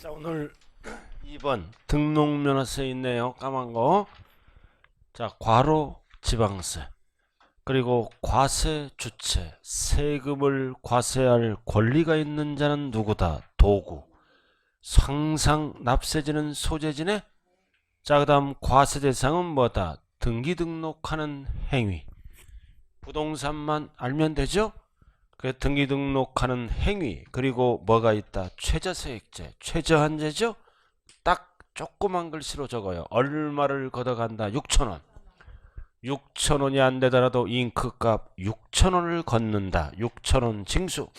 자, 오늘 2번 등록면허세 있네요. 까만 거. 자, 과로 지방세, 그리고 과세 주체, 세금을 과세할 권리가 있는 자는 누구다? 도구. 상상 납세지는 소재지네. 자, 그 다음 과세 대상은 뭐다? 등기 등록하는 행위. 부동산만 알면 되죠? 그 등기 등록하는 행위, 그리고 뭐가 있다? 최저세액제, 최저한제죠? 딱 조그만 글씨로 적어요. 얼마를 걷어간다? 6,000원. 6,000원이 안 되더라도 잉크값 6,000원을 걷는다. 6,000원 징수.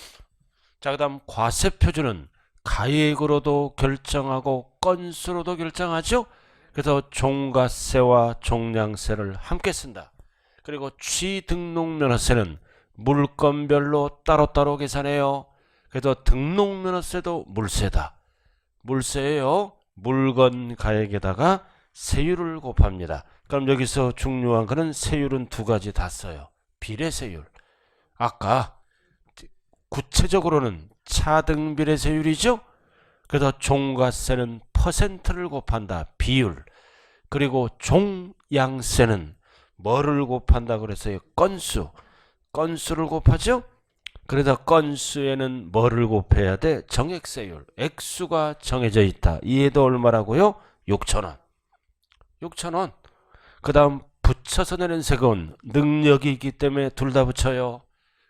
자, 그 다음 과세표준은 가액으로도 결정하고 건수로도 결정하죠. 그래서 종가세와 종량세를 함께 쓴다. 그리고 취등록면허세는 물건별로 따로따로 계산해요. 그래서 등록면허세도 물세다. 물세예요. 물건 가액에다가 세율을 곱합니다. 그럼 여기서 중요한 거는 세율은 두 가지 다 써요. 비례세율. 아까 구체적으로는 차등비례세율이죠. 그래서 종가세는 퍼센트를 곱한다. 비율. 그리고 종양세는 뭐를 곱한다 그랬어요? 건수. 건수를 곱하죠. 그래서 건수에는 뭐를 곱해야 돼? 정액세율. 액수가 정해져 있다. 이해도 얼마라고요? 6,000원. 6,000원. 그 다음 붙여서 내는 세금은 능력이 있기 때문에 둘 다 붙여요.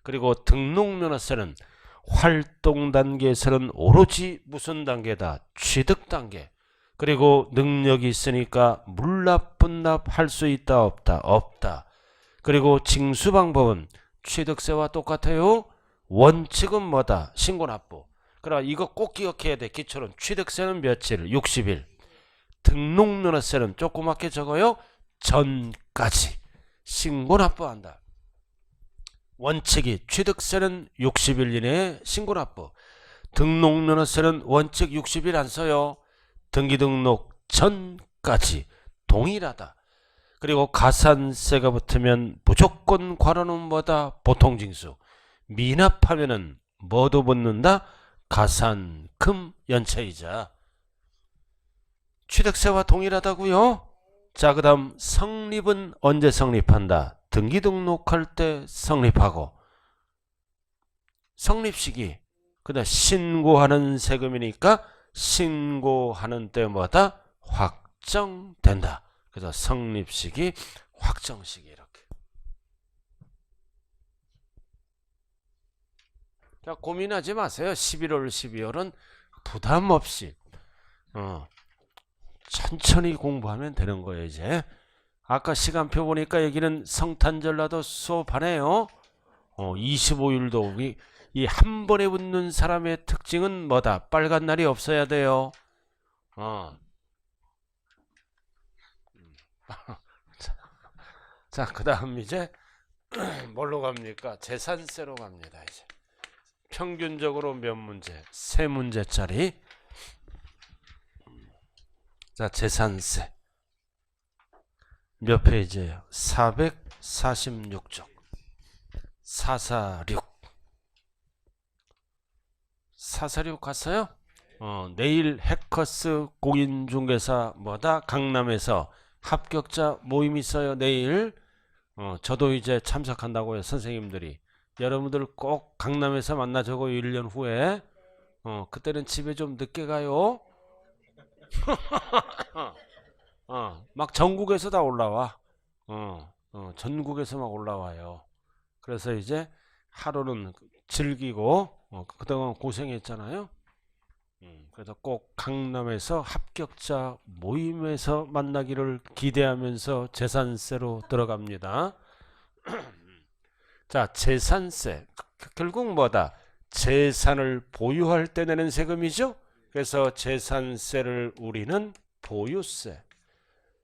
그리고 등록면허세는 활동 단계에서는 오로지 무슨 단계다? 취득 단계. 그리고 능력이 있으니까 물납 분납 할 수 있다 없다? 없다. 그리고 징수 방법은 취득세와 똑같아요. 원칙은 뭐다? 신고납부. 그럼 이거 꼭 기억해야 돼. 기초는 취득세는 며칠? 60일. 등록면허세는 조그맣게 적어요. 전까지 신고납부한다. 원칙이 취득세는 60일 이내에 신고납부. 등록면허세는 원칙 60일 안 써요. 등기등록 전까지 동일하다. 그리고 가산세가 붙으면 무조건 과로는 뭐다? 보통징수. 미납하면은 뭐도 붙는다? 가산금 연체이자. 취득세와 동일하다고요? 자, 그 다음 성립은 언제 성립한다? 등기 등록할 때 성립하고. 성립시기. 그 다음 신고하는 세금이니까 신고하는 때 뭐다? 확정된다. 그래서 성립시기, 확정시기 이렇게. 자, 고민하지 마세요. 11월, 12월은 부담 없이 천천히 공부하면 되는 거예요. 이제 아까 시간표 보니까 여기는 성탄절날도 수업하네요. 25일도 이 한 번에 붙는 사람의 특징은 뭐다? 빨간 날이 없어야 돼요. 자, 그 다음 이제 뭘로 갑니까? 재산세로 갑니다. 이제 평균적으로 몇 문제? 3문제짜리. 자, 재산세 몇 페이지예요? 446쪽. 446. 446 갔어요? 내일 해커스 공인중개사 뭐다? 강남에서 합격자 모임 있어요. 내일. 저도 이제 참석한다고요. 선생님들이. 여러분들 꼭 강남에서 만나자고 1년 후에. 그때는 집에 좀 늦게 가요. 막 전국에서 다 올라와. 전국에서 막 올라와요. 그래서 이제 하루는 즐기고 그동안 고생했잖아요. 그래서 꼭 강남에서 합격자 모임에서 만나기를 기대하면서 재산세로 들어갑니다. 자, 재산세. 결국 뭐다? 재산을 보유할 때 내는 세금이죠. 그래서 재산세를 우리는 보유세.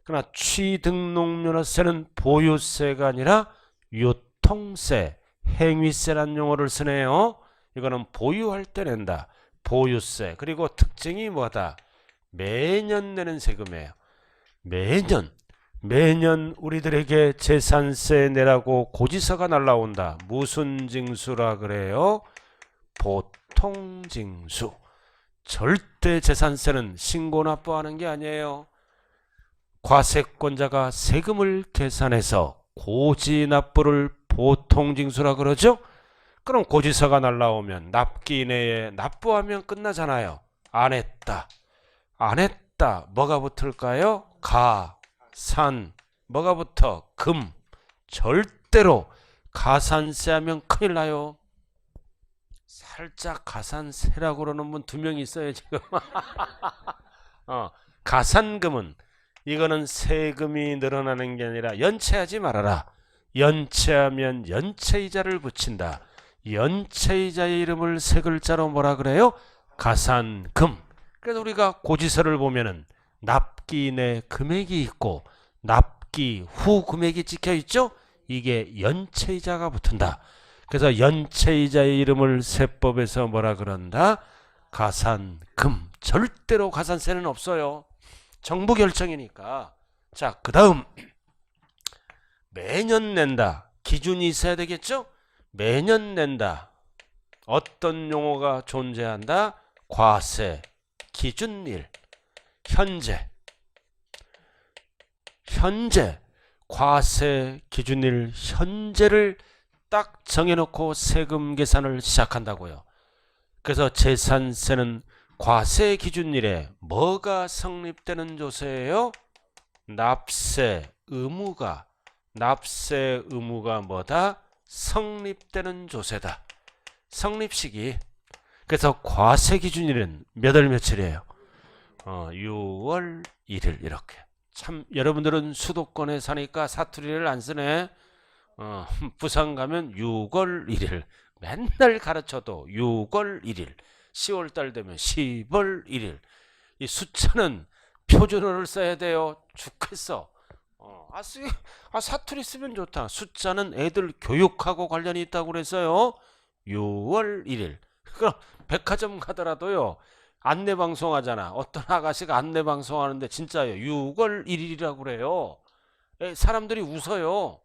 그러나 취등록면허세는 보유세가 아니라 유통세, 행위세란 용어를 쓰네요. 이거는 보유할 때 낸다. 보유세. 그리고 특징이 뭐다? 매년 내는 세금이에요. 매년 우리들에게 재산세 내라고 고지서가 날라온다. 무슨 징수라 그래요? 보통징수. 절대 재산세는 신고 납부하는 게 아니에요. 과세권자가 세금을 계산해서 고지 납부를 보통징수라 그러죠. 그럼 고지서가 날라오면 납기 내에 납부하면 끝나잖아요. 안 했다. 안 했다. 뭐가 붙을까요? 가, 산. 뭐가 붙어? 금. 절대로 가산세 하면 큰일 나요. 살짝 가산세라고 그러는 분 2명 있어요 지금. 가산금은 이거는 세금이 늘어나는 게 아니라 연체하지 말아라. 연체하면 연체이자를 붙인다. 연체이자의 이름을 세 글자로 뭐라 그래요? 가산금. 그래서 우리가 고지서를 보면은 납기 내 금액이 있고 납기 후 금액이 찍혀 있죠? 이게 연체이자가 붙은다. 그래서 연체이자의 이름을 세법에서 뭐라 그런다? 가산금. 절대로 가산세는 없어요. 정부 결정이니까. 자, 그 다음 매년 낸다. 기준이 있어야 되겠죠? 매년 낸다. 어떤 용어가 존재한다? 과세, 기준일, 현재. 과세, 기준일, 현재를 딱 정해놓고 세금 계산을 시작한다고요. 그래서 재산세는 과세 기준일에 뭐가 성립되는 조세예요? 납세 의무가 뭐다? 성립되는 조세다. 성립식이. 그래서 과세 기준일은 몇 월 며칠이에요? 6월 1일 이렇게. 참 여러분들은 수도권에 사니까 사투리를 안 쓰네. 부산 가면 6월 1일 맨날 가르쳐도 6월 1일 10월달 되면 10월 1일. 이 숫자는 표준어를 써야 돼요. 죽겠어. 사투리 쓰면 좋다. 숫자는 애들 교육하고 관련이 있다고 그래서요. 6월 1일. 그럼 백화점 가더라도요. 안내방송 하잖아. 어떤 아가씨가 안내방송 하는데 진짜요. 6월 1일이라고 그래요. 사람들이 웃어요.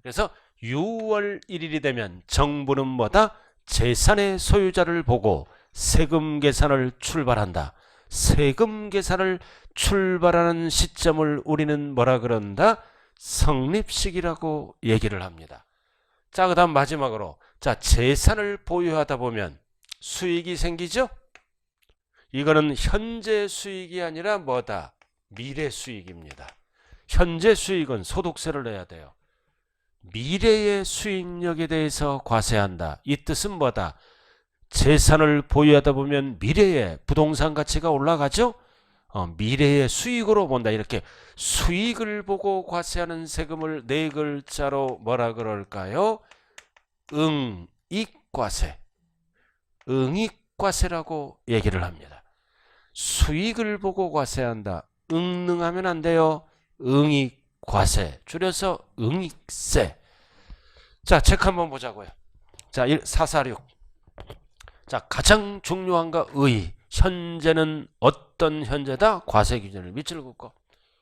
그래서 6월 1일이 되면 정부는 뭐다? 재산의 소유자를 보고 세금 계산을 출발한다. 세금 계산을 출발하는 시점을 우리는 뭐라 그런다? 성립식이라고 얘기를 합니다. 자, 그 다음 마지막으로 자, 재산을 보유하다 보면 수익이 생기죠? 이거는 현재 수익이 아니라 뭐다? 미래 수익입니다. 현재 수익은 소득세를 내야 돼요. 미래의 수익력에 대해서 과세한다. 이 뜻은 뭐다? 재산을 보유하다 보면 미래의 부동산 가치가 올라가죠? 미래의 수익으로 본다. 이렇게 수익을 보고 과세하는 세금을 네 글자로 뭐라 그럴까요? 응익과세. 응익과세라고 얘기를 합니다. 수익을 보고 과세한다. 응능하면 안 돼요. 응익과세. 줄여서 응익세. 자, 책 한번 보자고요. 자, 446. 자, 가장 중요한 거 의. 현재는 어떤 현재다? 과세 기준을 밑줄 긋고.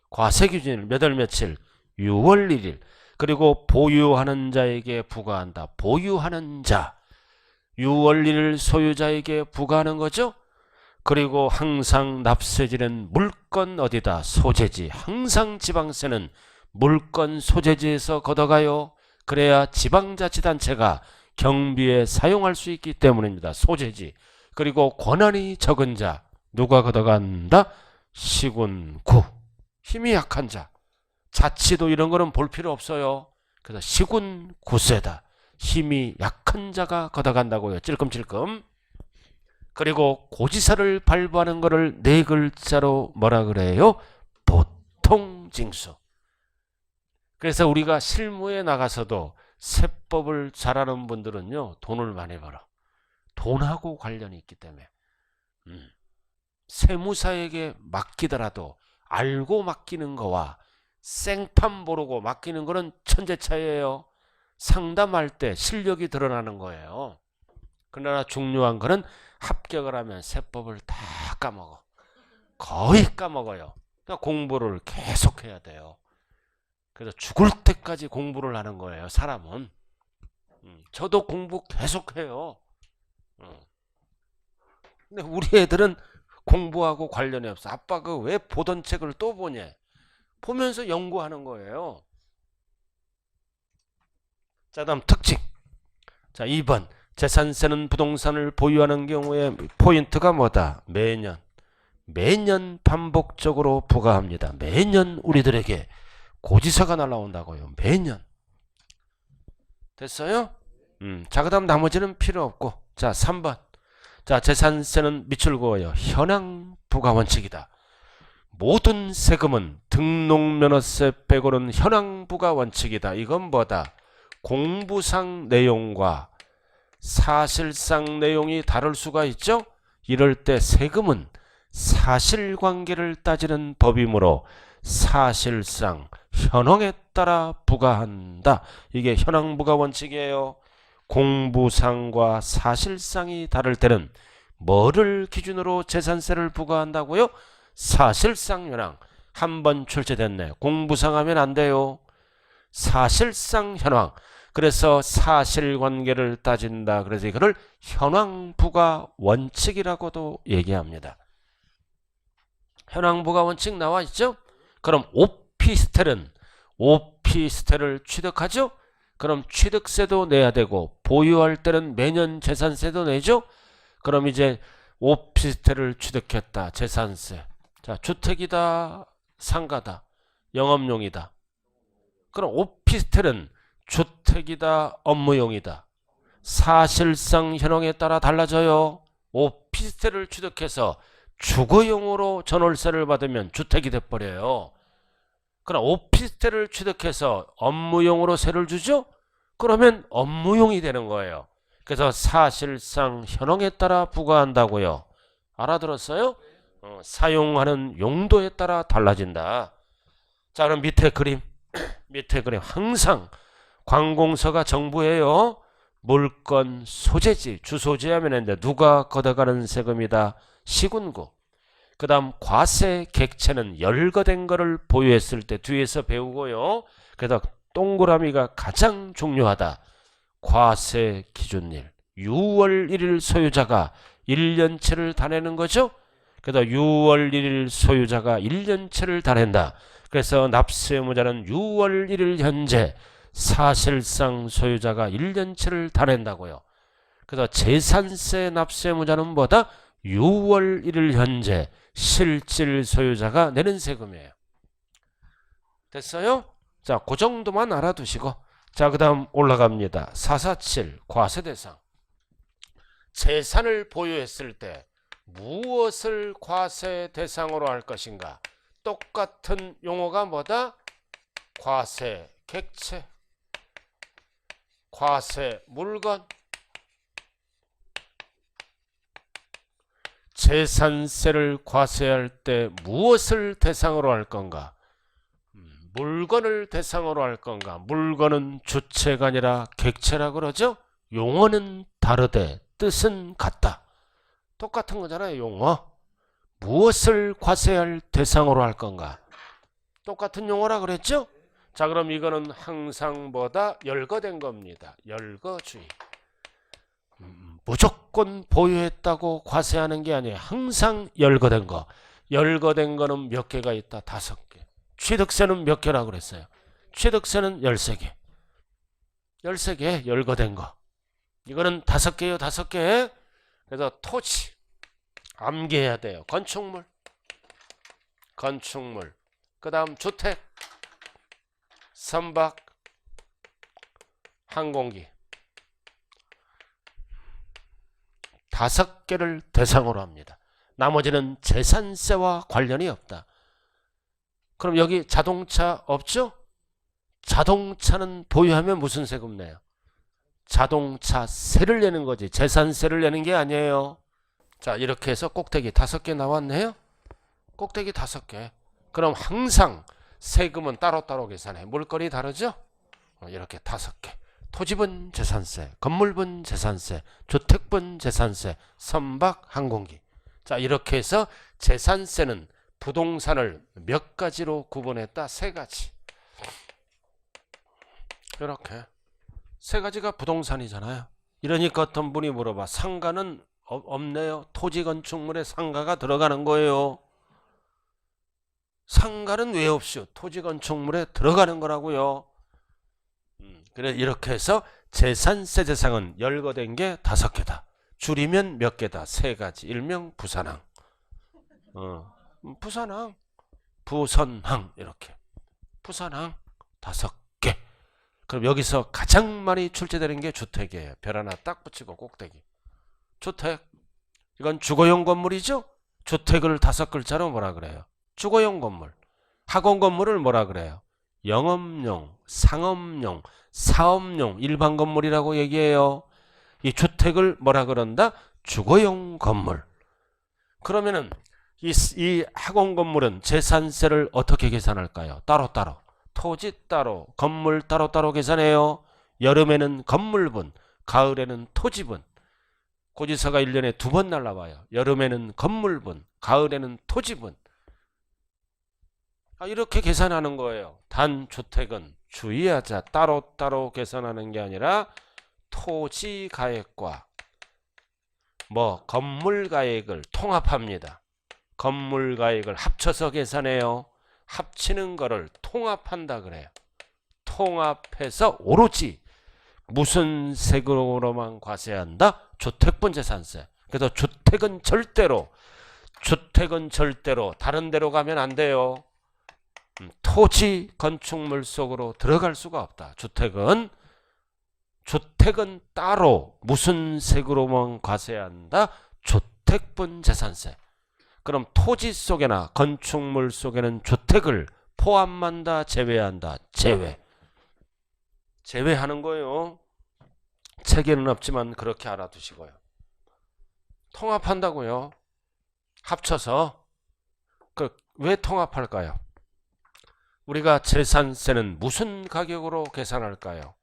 과세 기준을 몇 월 며칠? 6월 1일. 그리고 보유하는 자에게 부과한다. 보유하는 자. 6월 1일 소유자에게 부과하는 거죠. 그리고 항상 납세지는 물건 어디다? 소재지. 항상 지방세는 물건 소재지에서 걷어가요. 그래야 지방자치단체가 경비에 사용할 수 있기 때문입니다. 소재지. 그리고 권한이 적은 자. 누가 걷어간다? 시군구. 힘이 약한 자. 자치도 이런 거는 볼 필요 없어요. 그래서 시군구세다. 힘이 약한 자가 걷어간다고요. 찔끔찔끔. 그리고 고지서를 발부하는 거를 네 글자로 뭐라 그래요? 보통징수. 그래서 우리가 실무에 나가서도 세법을 잘하는 분들은요, 돈을 많이 벌어. 돈하고 관련이 있기 때문에. 세무사에게 맡기더라도 알고 맡기는 거와 생판 모르고 맡기는 거는 천재 차이예요. 상담할 때 실력이 드러나는 거예요. 그러나 중요한 거는 합격을 하면 세법을 다 까먹어. 거의 까먹어요. 그러니까 공부를 계속 해야 돼요. 그래서 죽을 때까지 공부를 하는 거예요, 사람은. 저도 공부 계속 해요. 근데 우리 애들은 공부하고 관련이 없어. 아빠 그 왜 보던 책을 또 보냐? 보면서 연구하는 거예요. 자, 다음 특징. 자, 2번. 재산세는 부동산을 보유하는 경우에 포인트가 뭐다? 매년 반복적으로 부과합니다. 매년 우리들에게 고지서가 날라온다고요. 매년. 됐어요? 자, 그 다음 나머지는 필요 없고. 자, 3번. 자, 재산세는 밑줄 그어요. 현황 부과 원칙이다. 모든 세금은 등록면허세 빼고는 현황 부과 원칙이다. 이건 뭐다? 공부상 내용과 사실상 내용이 다를 수가 있죠? 이럴 때 세금은 사실관계를 따지는 법이므로 사실상 현황에 따라 부과한다. 이게 현황부과 원칙이에요. 공부상과 사실상이 다를 때는 뭐를 기준으로 재산세를 부과한다고요? 사실상 현황. 한번 출제됐네. 공부상 하면 안 돼요. 사실상 현황. 그래서 사실관계를 따진다. 그래서 이거를 현황부과 원칙이라고도 얘기합니다. 현황부과 원칙 나와 있죠? 그럼 오피스텔을 취득하죠? 그럼 취득세도 내야 되고 보유할 때는 매년 재산세도 내죠? 그럼 이제 오피스텔을 취득했다. 재산세. 자, 주택이다. 상가다. 영업용이다. 그럼 오피스텔은 주택이다. 업무용이다. 사실상 현황에 따라 달라져요. 오피스텔을 취득해서 주거용으로 전월세를 받으면 주택이 돼버려요. 그럼 오피스텔을 취득해서 업무용으로 세를 주죠? 그러면 업무용이 되는 거예요. 그래서 사실상 현황에 따라 부과한다고요. 알아들었어요? 사용하는 용도에 따라 달라진다. 자, 그럼 밑에 그림. 밑에 그림. 항상 관공서가 정부예요. 물건 소재지. 주소지 하면 이제 누가 걷어가는 세금이다. 시군구. 그 다음 과세 객체는 열거된 거를 보유했을 때 뒤에서 배우고요. 그래서 동그라미가 가장 중요하다. 과세 기준일. 6월 1일 소유자가 1년치를 다 내는 거죠. 그래서 6월 1일 소유자가 1년치를 다 낸다. 그래서 납세 의무자는 6월 1일 현재 사실상 소유자가 1년치를 다 낸다고요. 그래서 재산세 납세 의무자는 뭐다? 6월 1일 현재 실질 소유자가 내는 세금이에요. 됐어요? 자, 그 정도만 알아두시고. 자, 그 다음 올라갑니다. 447 과세 대상. 재산을 보유했을 때 무엇을 과세 대상으로 할 것인가? 똑같은 용어가 뭐다? 과세 객체, 과세 물건. 재산세를 과세할 때 무엇을 대상으로 할 건가? 물건을 대상으로 할 건가? 물건은 주체가 아니라 객체라 그러죠? 용어는 다르되 뜻은 같다. 똑같은 거잖아요, 용어. 무엇을 과세할 대상으로 할 건가? 똑같은 용어라 그랬죠? 자, 그럼 이거는 항상 보다 열거된 겁니다. 열거주의. 무조건 보유했다고 과세하는 게 아니에요. 항상 열거된 거. 열거된 거는 몇 개가 있다? 5개. 취득세는 몇 개라고 그랬어요? 취득세는 13개. 13개 열거된 거. 이거는 5개요, 5개. 그래서 토지 암기해야 돼요. 건축물. 그 다음 주택, 선박, 항공기. 5개를 대상으로 합니다. 나머지는 재산세와 관련이 없다. 그럼 여기 자동차 없죠? 자동차는 보유하면 무슨 세금 내요? 자동차세를 내는 거지. 재산세를 내는 게 아니에요. 자, 이렇게 해서 꼭대기 5개 나왔네요. 꼭대기 5개. 그럼 항상 세금은 따로따로 계산해. 물건이 다르죠? 이렇게 5개. 토지분 재산세, 건물분 재산세, 주택분 재산세, 선박, 항공기. 자, 이렇게 해서 재산세는 부동산을 몇 가지로 구분했다? 3가지. 이렇게 3가지가 부동산이잖아요. 이러니까 어떤 분이 물어봐. 상가는 없네요. 토지 건축물에 상가가 들어가는 거예요. 상가는 왜 없이요? 토지 건축물에 들어가는 거라고요. 그래 이렇게 해서 재산세 대상은 열거된 게 5개다. 줄이면 몇 개다? 3가지. 일명 부산항. 부산항, 부선항 이렇게. 부산항 5개. 그럼 여기서 가장 많이 출제되는 게 주택이에요. 별 하나 딱 붙이고 꼭대기. 주택. 이건 주거용 건물이죠? 주택을 5글자로 뭐라 그래요? 주거용 건물. 학원 건물을 뭐라 그래요? 영업용, 상업용, 사업용, 일반 건물이라고 얘기해요. 이 주택을 뭐라 그런다? 주거용 건물. 그러면은 이 학원 건물은 재산세를 어떻게 계산할까요? 따로따로. 토지 따로, 건물 따로따로 계산해요. 여름에는 건물분, 가을에는 토지분. 고지서가 1년에 2번 날라와요. 여름에는 건물분, 가을에는 토지분. 이렇게 계산하는 거예요. 단 주택은 주의하자. 따로따로 계산하는 게 아니라 토지 가액과 건물 가액을 통합합니다. 건물 가액을 합쳐서 계산해요. 합치는 거를 통합한다 그래요. 통합해서 오로지 무슨 세금으로만 과세한다? 주택분재산세. 그래서 주택은 절대로 다른 데로 가면 안 돼요. 토지 건축물 속으로 들어갈 수가 없다. 주택은 따로 무슨 세금으로만 과세한다? 주택분재산세. 그럼 토지 속에나 건축물 속에는 주택을 포함한다, 제외한다? 제외하는 거예요. 책에는 없지만 그렇게 알아두시고요. 통합한다고요. 합쳐서. 왜 통합할까요? 우리가 재산세는 무슨 가격으로 계산할까요?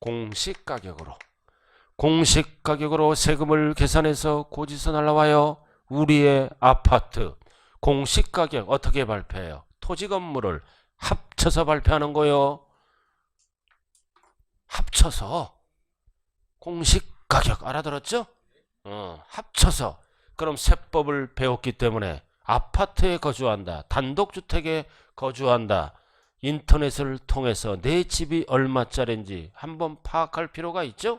공시가격으로. 공시가격으로 세금을 계산해서 고지서 날라와요. 우리의 아파트 공시가격 어떻게 발표해요? 토지 건물을 합쳐서 발표하는 거요. 합쳐서 공시가격 알아들었죠? 합쳐서. 그럼 세법을 배웠기 때문에 아파트에 거주한다, 단독주택에 거주한다, 인터넷을 통해서 내 집이 얼마짜리인지 한번 파악할 필요가 있죠?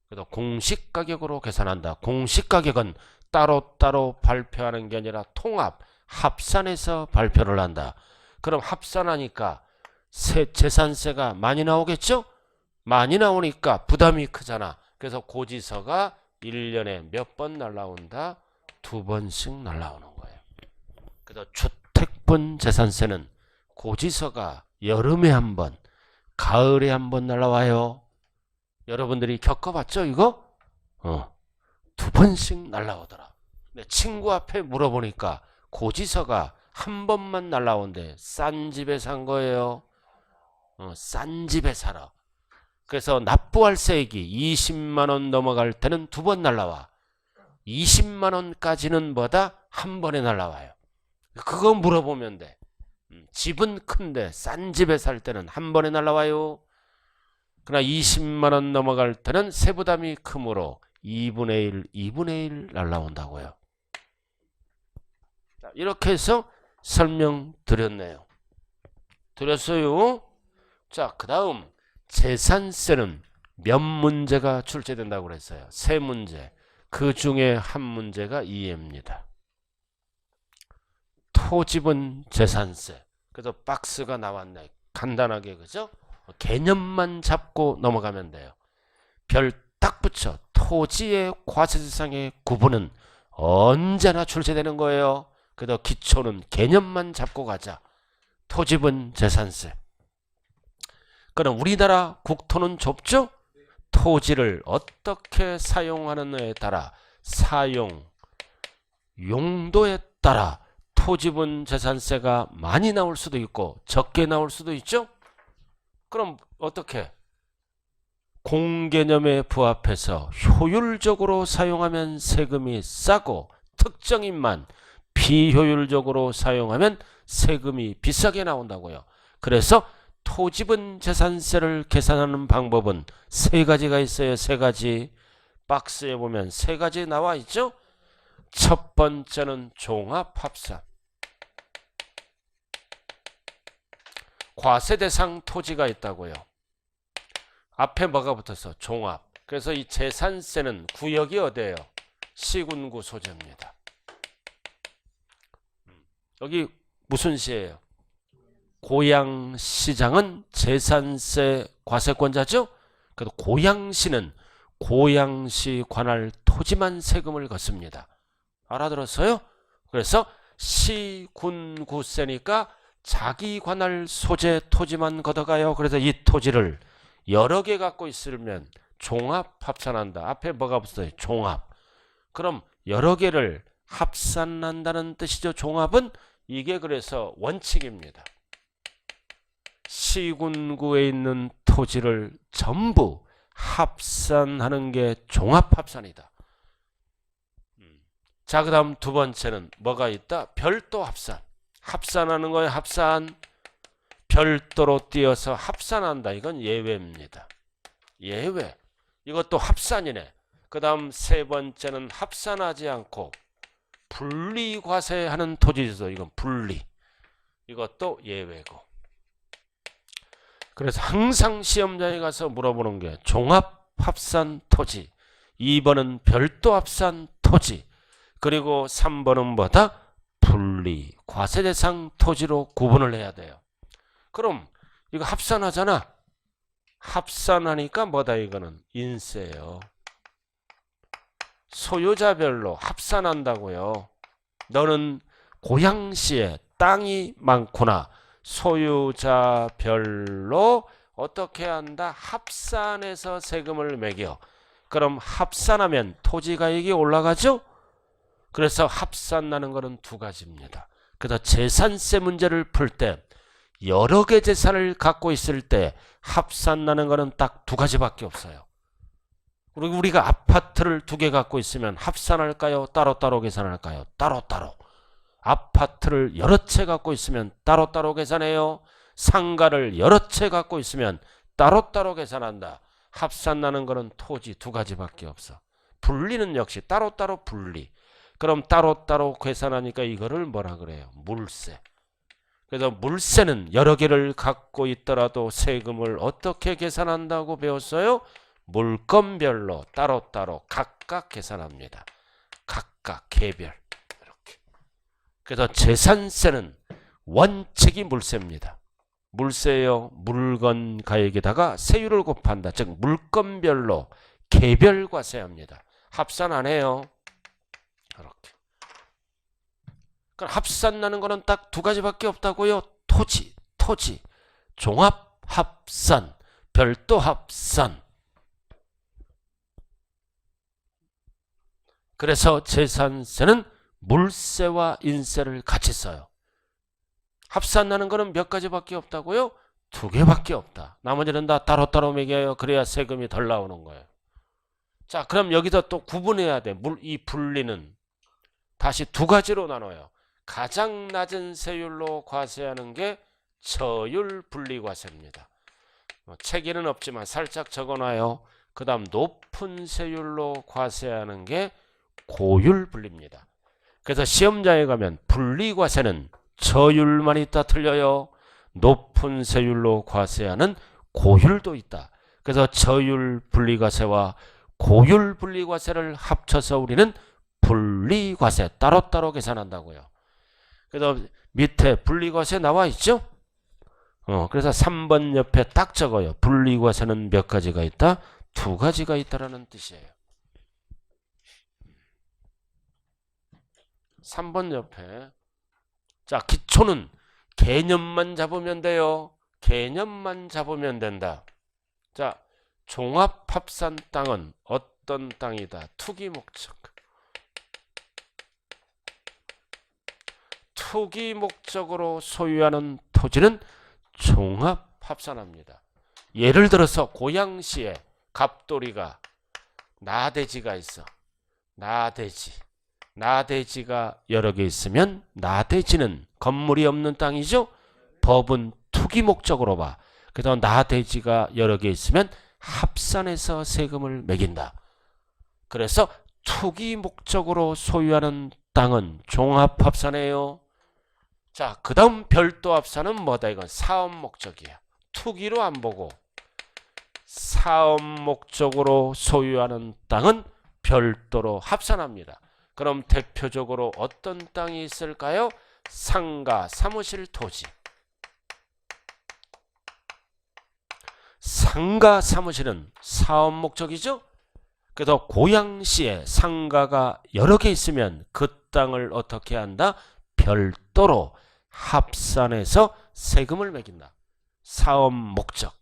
그래서 공시가격으로 계산한다. 공시가격은 따로따로 발표하는 게 아니라 통합, 합산해서 발표를 한다. 그럼 합산하니까 재산세가 많이 나오겠죠? 많이 나오니까 부담이 크잖아. 그래서 고지서가 1년에 몇 번 날라온다? 2번씩 날라오는 거예요. 그래서 주택분 재산세는 고지서가 여름에 한 번, 가을에 한 번 날라와요. 여러분들이 겪어봤죠 이거? 2번씩 날라오더라. 근데 친구 앞에 물어보니까 고지서가 한 번만 날라온대. 싼 집에 산 거예요. 싼 집에 살아. 그래서 납부할세액이 20만원 넘어갈 때는 2번 날라와. 20만원까지는 한 번에 날라와요. 그거 물어보면 돼. 집은 큰데 싼 집에 살 때는 한 번에 날라와요. 그러나 20만원 넘어갈 때는 세부담이 크므로 2분의 1 날라온다고요. 자, 이렇게 해서 설명드렸네요. 드렸어요. 자, 그 다음 재산세는 몇 문제가 출제된다고 그랬어요? 3문제. 그 중에 한 문제가 이해입니다. 토지분 재산세. 그래서 박스가 나왔네. 간단하게, 그죠? 개념만 잡고 넘어가면 돼요. 별 딱 붙여. 토지의 과세대상의 구분은 언제나 출제되는 거예요. 그래서 기초는 개념만 잡고 가자. 토지분 재산세. 그럼 우리나라 국토는 좁죠? 토지를 어떻게 사용하느냐에 따라, 사용 용도에 따라 토지분 재산세가 많이 나올 수도 있고 적게 나올 수도 있죠? 그럼 어떻게? 공개념에 부합해서 효율적으로 사용하면 세금이 싸고, 특정인만 비효율적으로 사용하면 세금이 비싸게 나온다고요. 그래서 토지분 재산세를 계산하는 방법은 3가지가 있어요. 3가지. 박스에 보면 세 가지 나와 있죠. 첫 번째는 종합합산. 과세 대상 토지가 있다고요. 앞에 뭐가 붙어서 종합. 그래서 이 재산세는 구역이 어디예요? 시군구 소재입니다. 여기 무슨 시예요? 고양시장은 재산세 과세권자죠. 그래서 고양시는 고양시 관할 토지만 세금을 걷습니다. 알아들었어요? 그래서 시군구세니까 자기 관할 소재 토지만 걷어가요. 그래서 이 토지를 여러 개 갖고 있으면 종합 합산한다. 앞에 뭐가 붙어요? 종합. 그럼 여러 개를 합산한다는 뜻이죠. 종합은 이게 그래서 원칙입니다. 시군구에 있는 토지를 전부 합산하는 게 종합합산이다. 자, 그 다음 두 번째는 뭐가 있다? 별도 합산. 합산하는 거예요. 합산. 별도로 띄어서 합산한다. 이건 예외입니다. 예외. 이것도 합산이네. 그 다음 세 번째는 합산하지 않고 분리과세하는 토지죠. 이건 분리. 이것도 예외고. 그래서 항상 시험장에 가서 물어보는 게 종합합산 토지, 2번은 별도 합산 토지, 그리고 3번은 뭐다? 분리, 과세 대상 토지로 구분을 해야 돼요. 그럼 이거 합산하잖아. 합산하니까 뭐다? 이거는 인세예요. 소유자별로 합산한다고요. 너는 고양시에 땅이 많구나. 소유자별로 어떻게 한다? 합산해서 세금을 매겨. 그럼 합산하면 토지가액이 올라가죠? 그래서 합산나는 것은 두 가지입니다. 그래서 재산세 문제를 풀 때 여러 개 재산을 갖고 있을 때 합산나는 것은 딱 두 가지밖에 없어요. 그리고 우리가 아파트를 두 개 갖고 있으면 합산할까요? 따로따로 계산할까요? 따로따로. 아파트를 여러 채 갖고 있으면 따로따로 계산해요. 상가를 여러 채 갖고 있으면 따로따로 계산한다. 합산나는 것은 토지 두 가지밖에 없어. 분리는 역시 따로따로 분리. 그럼 따로따로 계산하니까 이거를 뭐라 그래요? 물세. 그래서 물세는 여러 개를 갖고 있더라도 세금을 어떻게 계산한다고 배웠어요? 물건별로 따로따로 각각 계산합니다. 각각 개별. 이렇게. 그래서 재산세는 원칙이 물세입니다. 물세요. 물건 가액에다가 세율을 곱한다. 즉 물건별로 개별 과세합니다. 합산 안 해요. 이렇게. 그럼 합산 나는 거는 딱 두 가지밖에 없다고요. 토지, 종합 합산, 별도 합산. 그래서 재산세는 물세와 인세를 같이 써요. 합산 나는 거는 몇 가지밖에 없다고요? 두 개밖에 없다. 나머지는 다 따로따로 매겨요. 그래야 세금이 덜 나오는 거예요. 자, 그럼 여기서 또 구분해야 돼. 이 분리는 다시 두 가지로 나눠요. 가장 낮은 세율로 과세하는 게 저율 분리과세입니다. 책에는 없지만 살짝 적어놔요. 그 다음 높은 세율로 과세하는 게 고율 분리입니다. 그래서 시험장에 가면 분리과세는 저율만 있다 틀려요. 높은 세율로 과세하는 고율도 있다. 그래서 저율 분리과세와 고율 분리과세를 합쳐서 우리는 분리과세 따로따로 계산한다고요. 그래서 밑에 분리과세 나와 있죠? 그래서 3번 옆에 딱 적어요. 분리과세는 몇 가지가 있다? 두 가지가 있다라는 뜻이에요. 3번 옆에. 자, 기초는 개념만 잡으면 돼요. 개념만 잡으면 된다. 자, 종합합산 땅은 어떤 땅이다? 투기 목적. 투기 목적으로 소유하는 토지는 종합합산합니다. 예를 들어서 고양시에 갑돌이가 나대지가 있어. 나대지가 여러 개 있으면 나대지는 건물이 없는 땅이죠. 법은 투기 목적으로 봐. 그래서 나대지가 여러 개 있으면 합산해서 세금을 매긴다. 그래서 투기 목적으로 소유하는 땅은 종합합산이에요. 자, 그 다음 별도 합산은 뭐다? 이건 사업 목적이에요. 투기로 안 보고 사업 목적으로 소유하는 땅은 별도로 합산합니다. 그럼 대표적으로 어떤 땅이 있을까요? 상가, 사무실, 토지. 상가, 사무실은 사업 목적이죠. 그래서 고양시에 상가가 여러 개 있으면 그 땅을 어떻게 한다? 별도로 합산해서 세금을 매긴다. 사업 목적.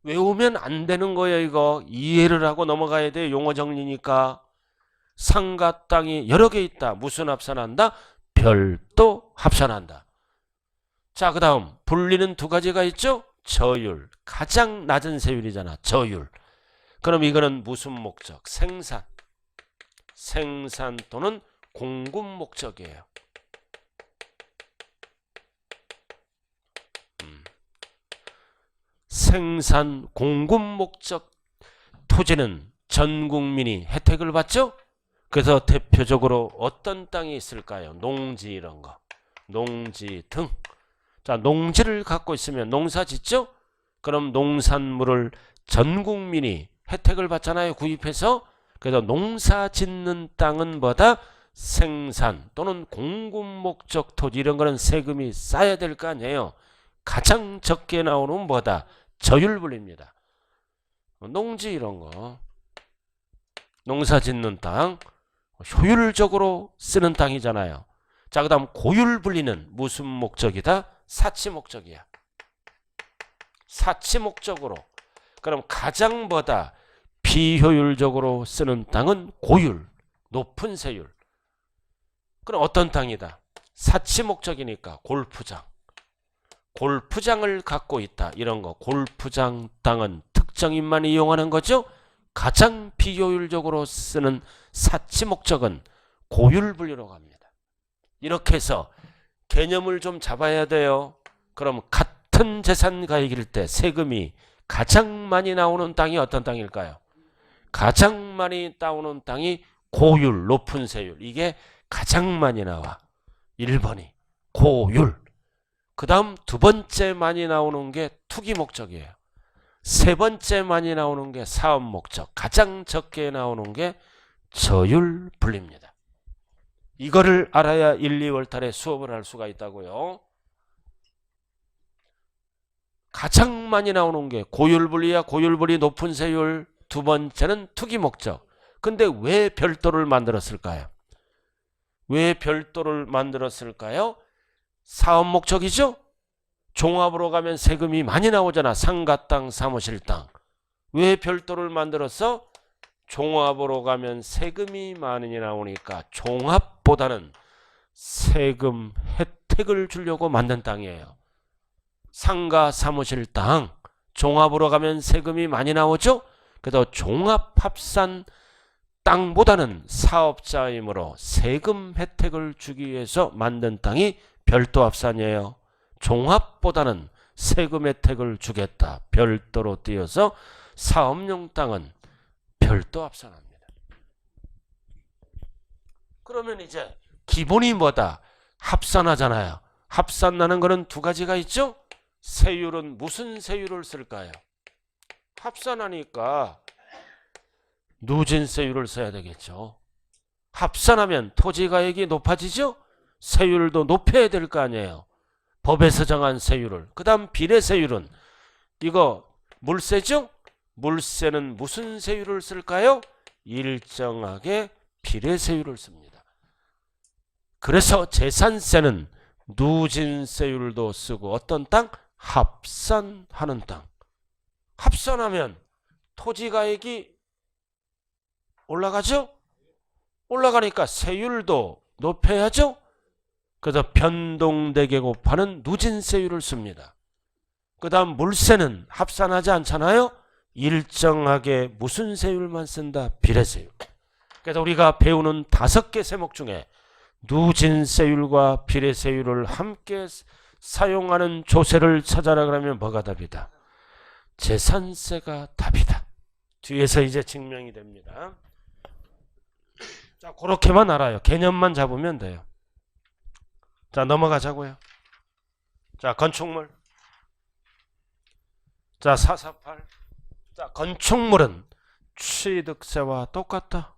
외우면 안 되는 거예요. 이거 이해를 하고 넘어가야 돼. 용어 정리니까. 상가 땅이 여러 개 있다. 무슨 합산한다? 별도 합산한다. 자, 그 다음 분리는 두 가지가 있죠. 저율, 가장 낮은 세율이잖아. 저율. 그럼 이거는 무슨 목적? 생산. 생산 또는 공급 목적이에요. 생산 공급 목적 토지는 전 국민이 혜택을 받죠. 그래서 대표적으로 어떤 땅이 있을까요? 농지 이런 거. 농지 등. 자, 농지를 갖고 있으면 농사 짓죠? 그럼 농산물을 전 국민이 혜택을 받잖아요. 구입해서. 그래서 농사 짓는 땅은 뭐다? 생산 또는 공급 목적 토지 이런 거는 세금이 쌓여야 될 거 아니에요. 가장 적게 나오는 뭐다? 저율분리입니다. 농지 이런 거. 농사 짓는 땅. 효율적으로 쓰는 땅이잖아요. 자, 그 다음 고율분리는 무슨 목적이다? 사치 목적이야. 사치 목적으로. 그럼 가장 보다 비효율적으로 쓰는 땅은 고율, 높은 세율. 그럼 어떤 땅이다? 사치 목적이니까 골프장. 골프장을 갖고 있다. 이런 거. 골프장 땅은 특정인만 이용하는 거죠. 가장 비효율적으로 쓰는 사치 목적은 고율분리로 갑니다. 이렇게 해서 개념을 좀 잡아야 돼요. 그럼 같은 재산 가액일 때 세금이 가장 많이 나오는 땅이 어떤 땅일까요? 가장 많이 나오는 땅이 고율, 높은 세율. 이게 가장 많이 나와. 1번이 고율. 그 다음 두 번째 많이 나오는 게 투기 목적이에요. 세 번째 많이 나오는 게 사업 목적. 가장 적게 나오는 게 저율 분리입니다. 이거를 알아야 1, 2월 달에 수업을 할 수가 있다고요. 가장 많이 나오는 게 고율 분리야. 고율 분리 높은 세율. 두 번째는 투기 목적. 근데 왜 별도를 만들었을까요? 왜 별도를 만들었을까요? 사업 목적이죠? 종합으로 가면 세금이 많이 나오잖아. 상가 땅, 사무실 땅. 왜 별도를 만들었어? 종합으로 가면 세금이 많이 나오니까 종합보다는 세금 혜택을 주려고 만든 땅이에요. 상가, 사무실 땅. 종합으로 가면 세금이 많이 나오죠? 그래서 종합합산 땅보다는 사업자이므로 세금 혜택을 주기 위해서 만든 땅이 별도 합산이에요. 종합보다는 세금 혜택을 주겠다. 별도로 띄어서 사업용 땅은 별도 합산합니다. 그러면 이제 기본이 뭐다? 합산하잖아요. 합산나는 거는 두 가지가 있죠? 세율은 무슨 세율을 쓸까요? 합산하니까 누진세율을 써야 되겠죠. 합산하면 토지가액이 높아지죠? 세율도 높여야 될 거 아니에요. 법에서 정한 세율을. 그 다음 비례세율은 이거 물세죠? 물세는 무슨 세율을 쓸까요? 일정하게 비례세율을 씁니다. 그래서 재산세는 누진세율도 쓰고 어떤 땅? 합산하는 땅. 합산하면 토지가액이 올라가죠? 올라가니까 세율도 높여야죠? 그래서 변동되게 곱하는 누진세율을 씁니다. 그 다음 물세는 합산하지 않잖아요? 일정하게 무슨 세율만 쓴다? 비례세율. 그래서 우리가 배우는 5개 세목 중에 누진세율과 비례세율을 함께 사용하는 조세를 찾아라 그러면 뭐가 답이다? 재산세가 답이다. 뒤에서 이제 증명이 됩니다. 자, 그렇게만 알아요. 개념만 잡으면 돼요. 자, 넘어가자고요. 자, 건축물. 자, 448. 자, 건축물은 취득세와 똑같다.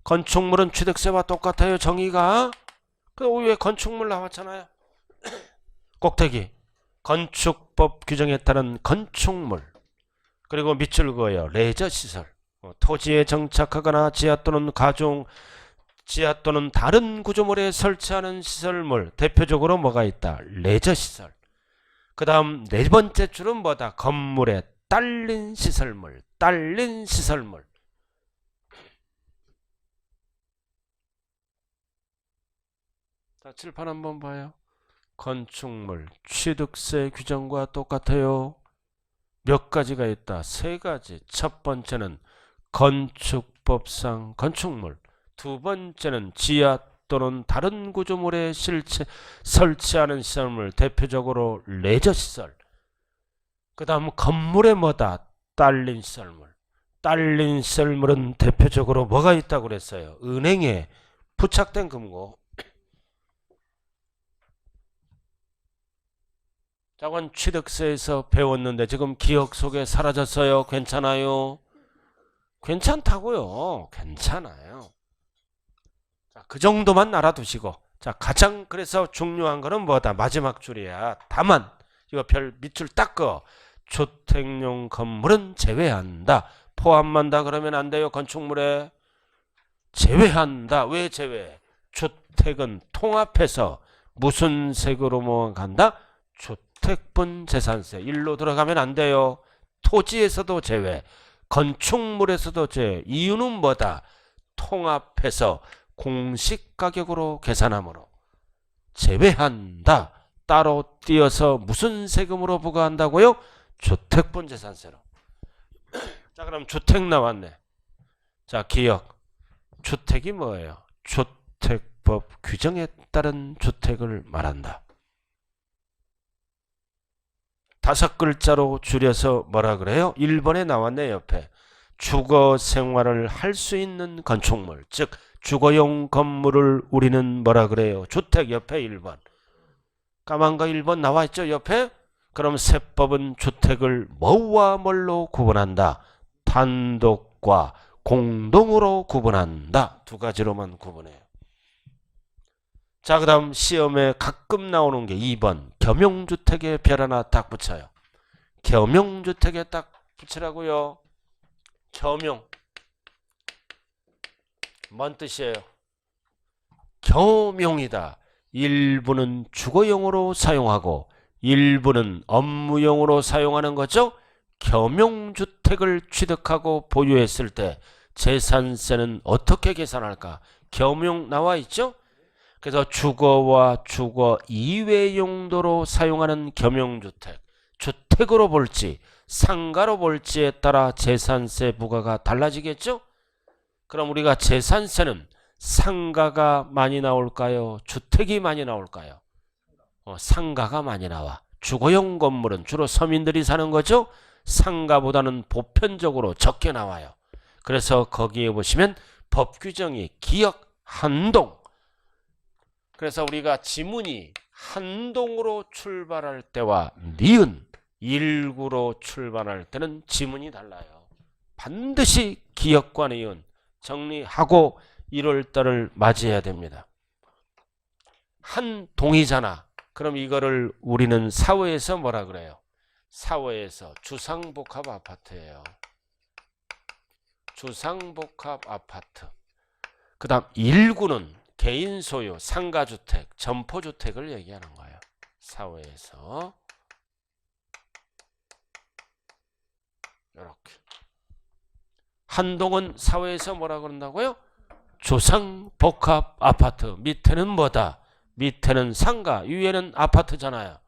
건축물은 취득세와 똑같아요. 정의가. 그 위에 건축물 나왔잖아요. 꼭대기. 건축법 규정에 따른 건축물. 그리고 밑줄 그어요. 레저시설. 토지에 정착하거나 지하 또는 지하 또는 다른 구조물에 설치하는 시설물. 대표적으로 뭐가 있다? 레저시설. 그 다음 네 번째 줄은 뭐다? 건물에 딸린 시설물. 딸린 시설물. 자, 칠판 한번 봐요. 건축물 취득세 규정과 똑같아요. 몇 가지가 있다? 세 가지. 첫 번째는 건축법상 건축물. 두 번째는 지하 또는 다른 구조물에 설치하는 시설물. 대표적으로 레저시설. 그 다음 건물에 뭐다? 딸린 시설물. 딸린 시설물은 대표적으로 뭐가 있다고 그랬어요? 은행에 부착된 금고. 저건 취득세에서 배웠는데 지금 기억 속에 사라졌어요. 괜찮아요? 괜찮다고요. 괜찮아요. 자, 그 정도만 알아두시고. 자, 가장 그래서 중요한 거는 뭐다? 마지막 줄이야. 다만 이거 별 밑줄 딱 그어. 주택용 건물은 제외한다. 포함한다 그러면 안 돼요. 건축물에 제외한다. 왜 제외? 주택은 통합해서 무슨 세금으로 간다? 주택분 재산세. 일로 들어가면 안 돼요. 토지에서도 제외, 건축물에서도 제외. 이유는 뭐다? 통합해서 공시가격으로 계산하므로 제외한다. 따로 띄어서 무슨 세금으로 부과한다고요? 주택분 재산세로. 자, 그럼 주택 나왔네. 자, 기억. 주택이 뭐예요? 주택법 규정에 따른 주택을 말한다. 다섯 글자로 줄여서 뭐라 그래요? 1번에 나왔네. 옆에 주거 생활을 할 수 있는 건축물, 즉 주거용 건물을 우리는 뭐라 그래요? 주택. 옆에 1번 까만 거 1번 나와있죠 옆에. 그럼 세법은 주택을 뭐와 뭘로 구분한다? 단독과 공동으로 구분한다. 두 가지로만 구분해요. 자, 그 다음 시험에 가끔 나오는 게 2번 겸용주택에 별 하나 딱 붙여요. 겸용주택에 딱 붙이라고요. 겸용 뭔 뜻이에요? 겸용이다. 일부는 주거용으로 사용하고 일부는 업무용으로 사용하는 거죠. 겸용주택을 취득하고 보유했을 때 재산세는 어떻게 계산할까? 겸용 나와 있죠. 그래서 주거와 주거 이외 용도로 사용하는 겸용주택, 주택으로 볼지 상가로 볼지에 따라 재산세 부과가 달라지겠죠. 그럼 우리가 재산세는 상가가 많이 나올까요? 주택이 많이 나올까요? 상가가 많이 나와. 주거용 건물은 주로 서민들이 사는 거죠. 상가보다는 보편적으로 적게 나와요. 그래서 거기에 보시면 법 규정이 기역 한동. 그래서 우리가 지문이 한동으로 출발할 때와 니은 일구로 출발할 때는 지문이 달라요. 반드시 기역과 니은 정리하고 1월달을 맞이해야 됩니다. 한동이잖아. 그럼 이거를 우리는 사회에서 뭐라 그래요? 사회에서 주상복합 아파트예요. 주상복합 아파트. 그 다음 1구는 개인 소유, 상가주택, 점포주택을 얘기하는 거예요. 사회에서 이렇게. 한동은 사회에서 뭐라 그런다고요? 주상복합 아파트. 밑에는 뭐다? 밑에는 상가, 위에는 아파트잖아요.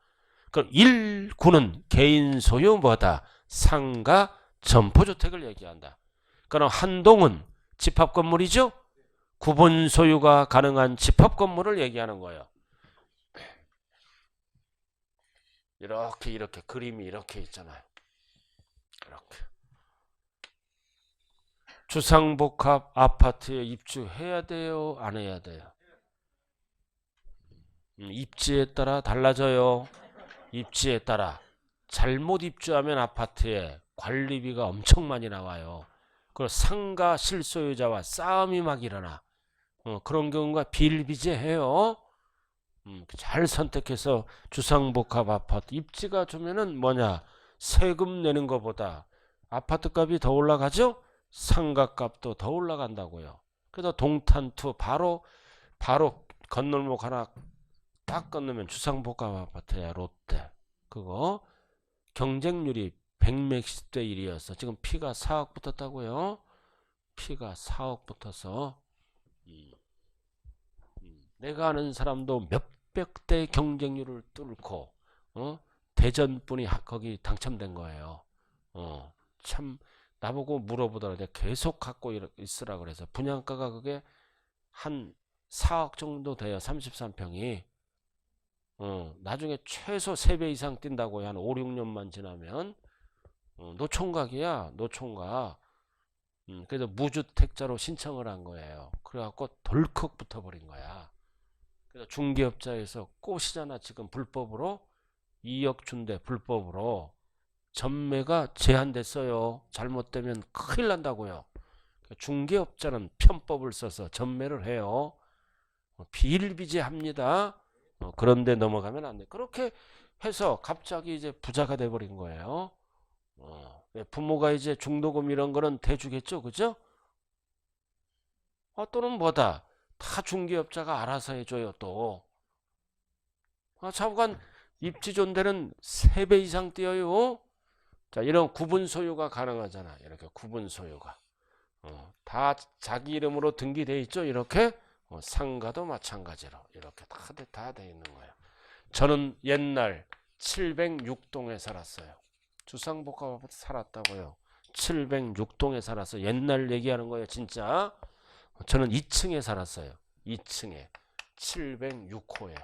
그럼 1구는 개인 소유 뭐다? 상가, 점포주택을 얘기한다. 그럼 한동은 집합건물이죠? 구분 소유가 가능한 집합건물을 얘기하는 거예요. 이렇게 그림이 이렇게 있잖아요. 이렇게. 주상복합 아파트에 입주해야 돼요? 안 해야 돼요? 입지에 따라 달라져요. 입지에 따라. 잘못 입주하면 아파트에 관리비가 엄청 많이 나와요. 그리고 상가 실소유자와 싸움이 막 일어나. 그런 경우가 비일비재해요. 잘 선택해서 주상복합 아파트 입지가 좋으면은 뭐냐, 세금 내는 것보다 아파트 값이 더 올라가죠. 상가 값도 더 올라간다고요. 그래서 동탄투 바로 건널목 하나 딱 건너면 주상복합 아파트야. 롯데. 그거 경쟁률이 100몇십 대 1이어서 지금 피가 4억 붙었다고요. 피가 4억 붙어서 내가 아는 사람도 몇백 대 경쟁률을 뚫고 대전분이 거기 당첨된 거예요. 참 나보고 물어보더라. 내가 계속 갖고 있으라 그래서 분양가가 그게 한 4억 정도 돼요. 33평이. 나중에 최소 3배 이상 뛴다고 한 5, 6년만 지나면. 노총각이야. 노총각. 그래서 무주택자로 신청을 한 거예요. 그래갖고 덜컥 붙어버린 거야. 그래서 중개업자에서 꼬시잖아. 지금 불법으로 2억 준대. 불법으로. 전매가 제한됐어요. 잘못되면 큰일 난다고요. 중개업자는 편법을 써서 전매를 해요. 비일비재합니다. 그런데 넘어가면 안 돼. 그렇게 해서 갑자기 이제 부자가 돼버린 거예요. 부모가 이제 중도금 이런 거는 대주겠죠, 그죠? 또는 뭐다, 다 중개업자가 알아서 해줘요. 또 잠깐 입지 좋은 데는 3배 이상 뛰어요. 자, 이런 구분 소유가 가능하잖아. 이렇게 구분 소유가 다 자기 이름으로 등기돼 있죠. 이렇게 상가도 마찬가지로 이렇게 다 돼 있는 거예요. 저는 옛날 706동에 살았어요. 주상복합 아파트 살았다고요. 706동에 살았어. 옛날 얘기하는 거예요. 진짜. 저는 2층에 살았어요. 2층에 706호에.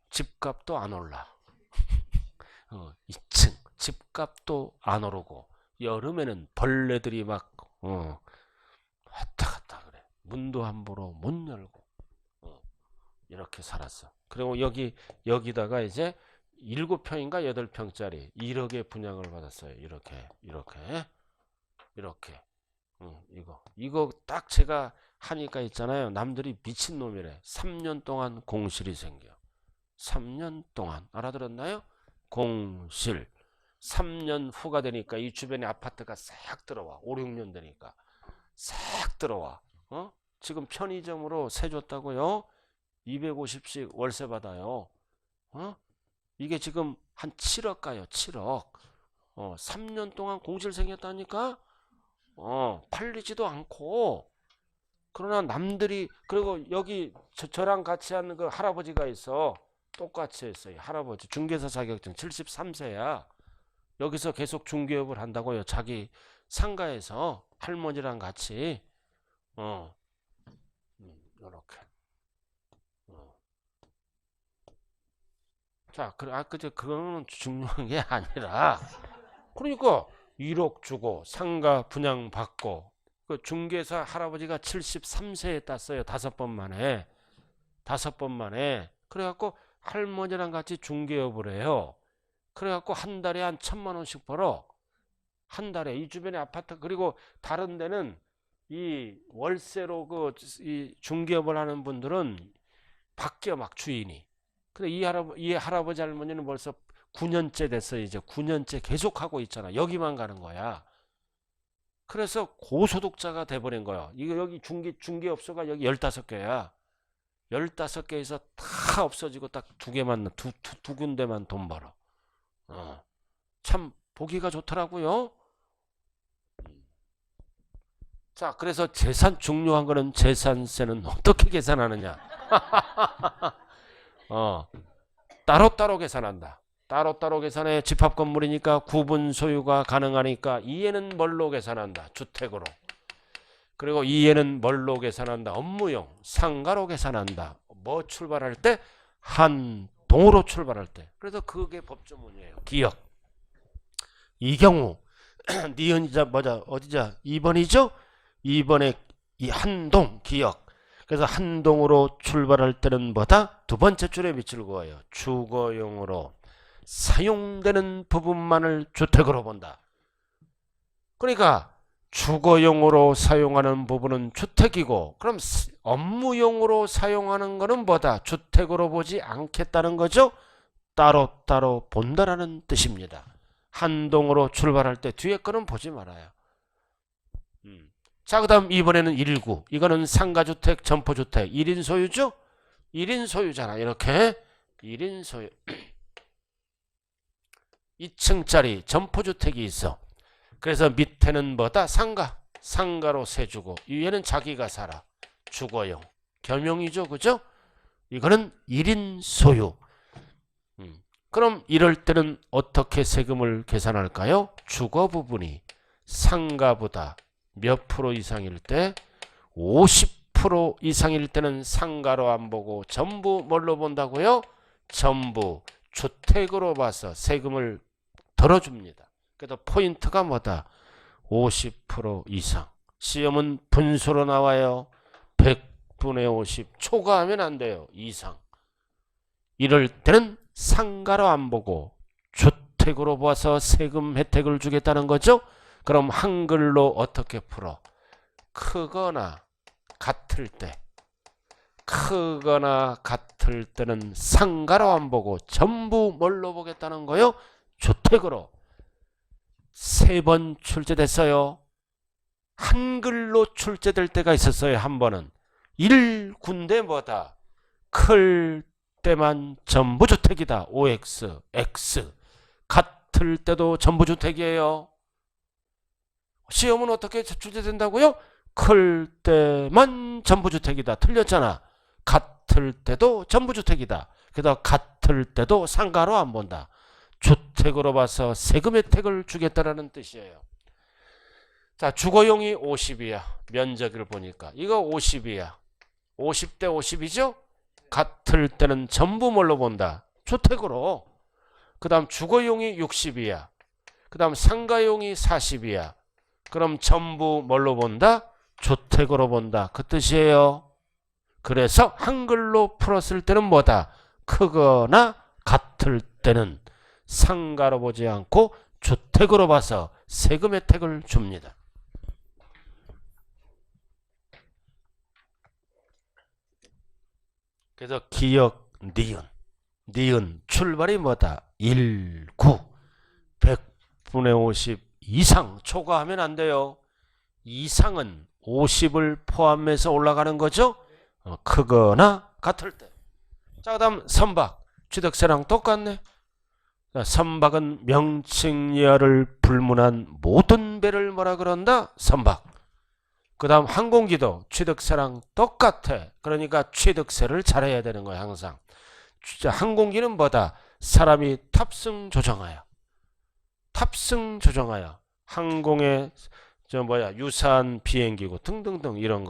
집값도 안 올라. 2층 집값도 안 오르고 여름에는 벌레들이 막 왔다 갔다 그래. 문도 함부로 못 열고 이렇게 살았어. 그리고 여기다가 이제 7평인가 8평짜리 1억에 분양을 받았어요. 이렇게 이거 딱 제가 하니까 있잖아요. 남들이 미친놈이래. 3년 동안 공실이 생겨. 3년 동안. 알아들었나요? 공실. 3년 후가 되니까 이 주변에 아파트가 싹 들어와. 5, 6년 되니까 싹 들어와. 지금 편의점으로 세 줬다고요? 250씩 월세 받아요. 이게 지금 한 7억 가요. 7억. 3년 동안 공실 생겼다니까? 팔리지도 않고. 그러나 남들이, 그리고 여기 저랑 같이 하는 그 할아버지가 있어. 똑같이 했어요. 할아버지 중개사 자격증 73세야. 여기서 계속 중개업을 한다고요. 자기 상가에서 할머니랑 같이. 이렇게. 자, 그거는 중요한 게 아니라, 그러니까 1억 주고 상가 분양 받고, 그 중개사 할아버지가 73세에 땄어요. 5번 만에. 5번 만에. 그래갖고 할머니랑 같이 중개업을 해요. 그래갖고 한 달에 한 1,000만 원씩 벌어. 한 달에. 이 주변에 아파트, 그리고 다른 데는 이 월세로 이 중개업을 하는 분들은 바뀌어 막 주인이. 근데 이 할아버지 할머니는 벌써 9년째 됐어요. 이제 9년째 계속 하고 있잖아. 여기만 가는 거야. 그래서 고소득자가 돼버린 거야. 이거 여기 중개업소가 여기 15개야. 15개에서 다 없어지고 딱 2개만, 두 군데만 돈 벌어. 참 보기가 좋더라고요. 자, 그래서 중요한 거는 재산세는 어떻게 계산하느냐. 따로따로 계산한다. 따로따로 계산해. 집합 건물이니까 구분 소유가 가능하니까 이해는 뭘로 계산한다. 주택으로. 그리고 이해는 뭘로 계산한다. 업무용 상가로 계산한다. 뭐 출발할 때? 한 동으로 출발할 때. 그래서 그게 법조문이에요. 기억. 이 경우 니은이자 뭐자 어디자 2번이죠? 2번에 이 한동 기역. 그래서 한동으로 출발할 때는 뭐다? 두 번째 줄에 밑줄 그어요. 주거용으로 사용되는 부분만을 주택으로 본다. 그러니까 주거용으로 사용하는 부분은 주택이고, 그럼 업무용으로 사용하는 거는 뭐다? 주택으로 보지 않겠다는 거죠? 따로따로 본다라는 뜻입니다. 한동으로 출발할 때 뒤에 거는 보지 말아요. 자, 그 다음 이번에는 119. 이거는 상가주택, 점포주택. 1인 소유죠? 1인 소유잖아. 이렇게 1인 소유. 2층짜리 점포주택이 있어. 그래서 밑에는 뭐다? 상가. 상가로 세주고 위에는 자기가 살아. 주거용. 겸용이죠. 그죠? 이거는 1인 소유. 그럼 이럴 때는 어떻게 세금을 계산할까요? 주거 부분이 상가보다 몇 프로 이상일 때? 50% 이상일 때는 상가로 안 보고 전부 뭘로 본다고요? 전부 주택으로 봐서 세금을 덜어줍니다. 그래도 포인트가 뭐다? 50% 이상. 시험은 분수로 나와요. 100분의 50. 초과하면 안 돼요. 이상. 이럴 때는 상가로 안 보고 주택으로 봐서 세금 혜택을 주겠다는 거죠. 그럼 한글로 어떻게 풀어? 크거나 같을 때. 크거나 같을 때는 상가로 안 보고 전부 뭘로 보겠다는 거요? 주택으로. 3번 출제됐어요. 한글로 출제될 때가 있었어요. 한 번은. 1군데 뭐다? 클 때만 전부 주택이다. OX, X. 같을 때도 전부 주택이에요. 시험은 어떻게 출제된다고요? 클 때만 전부 주택이다. 틀렸잖아. 같을 때도 전부 주택이다. 그래서 같을 때도 상가로 안 본다. 주택으로 봐서 세금 혜택을 주겠다라는 뜻이에요. 자, 주거용이 50이야. 면적을 보니까. 이거 50이야. 50대 50이죠? 같을 때는 전부 뭘로 본다? 주택으로. 그 다음 주거용이 60이야. 그 다음 상가용이 40이야. 그럼 전부 뭘로 본다? 주택으로 본다. 그 뜻이에요. 그래서 한글로 풀었을 때는 뭐다? 크거나 같을 때는 상가로 보지 않고 주택으로 봐서 세금 혜택을 줍니다. 그래서 기역, 니은 출발이 뭐다? 1, 9, 100분의 50 이상. 초과하면 안 돼요. 이상은 50을 포함해서 올라가는 거죠. 크거나 같을 때. 자, 그 다음 선박. 취득세랑 똑같네. 선박은 명칭이하를 불문한 모든 배를 뭐라 그런다? 선박. 그 다음 항공기도 취득세랑 똑같아. 그러니까 취득세를 잘해야 되는 거야. 항상. 항공기는 뭐다? 사람이 탑승 조정하여. 탑승 조정하여. 항공의 유사한 비행기고 등등등 이런